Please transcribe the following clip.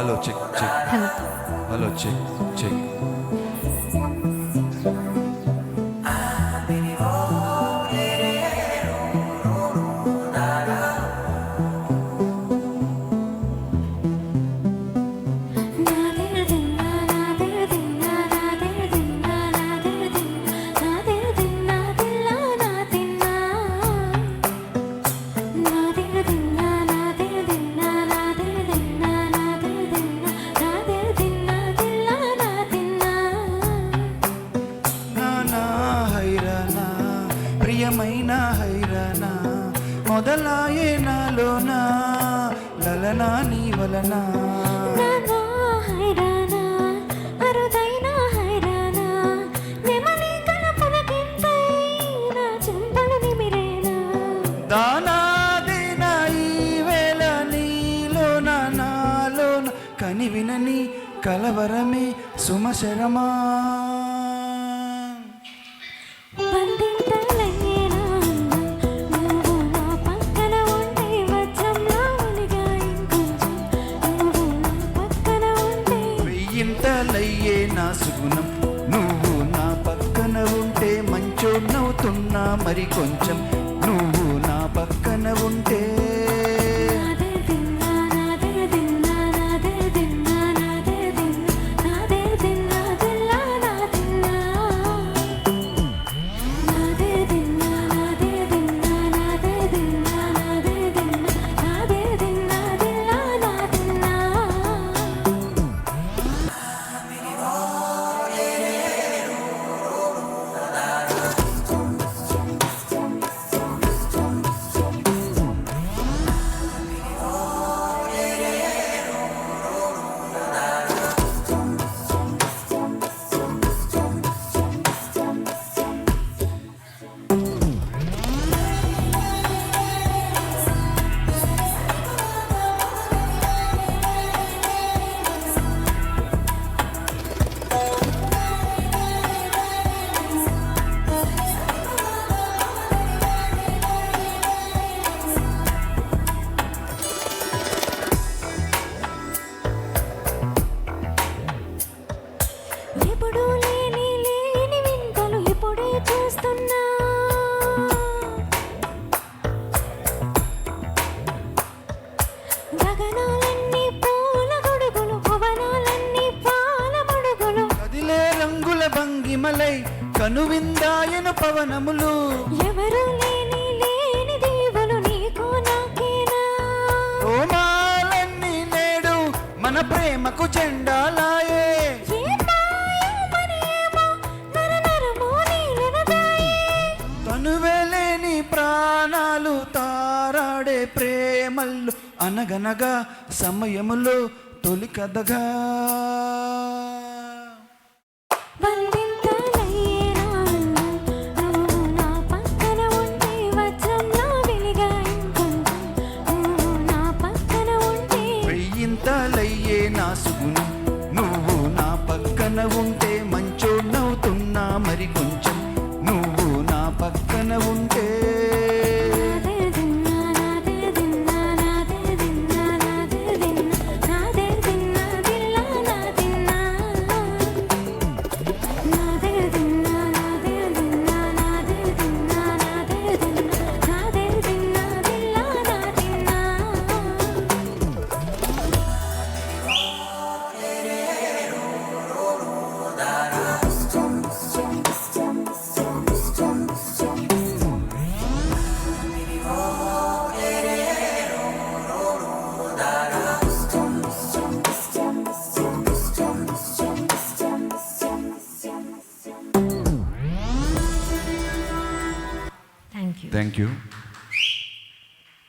hello check check hello hello check check ప్రియమైన హైరానా మొదలాయే నాలోనా లలనా నీ వలన దానాదినా ఈ వేళ నీలోన నాలోన కని వినని కలవరమే సుమశరమా వెయ్యింతలయ్యే నా సుగుణం నువ్వు నా పక్కన ఉంటే మంచోన్నవుతున్నా మరి కొంచెం నువ్వు నా పక్కన ఉంటే భంగిమలై కనువిందాయను పవనములు ఎవరు లేని లేని దేవులు నీకు నాకేనా రోమాలన్నీ నేడు మన ప్రేమకు చెండాలాయే తనువేలేని ప్రాణాలు తారాడే ప్రేమల్లో అనగనగా సమయములో తొలి కథగా వెయ్యింతలయ్యే నా సుగుణం నువ్వు నా పక్కన ఉంటే మంచోన్నవుతున్నా మరి కొంచెం నువ్వు నా పక్కన ఉంటే థ్యాంక్ యూ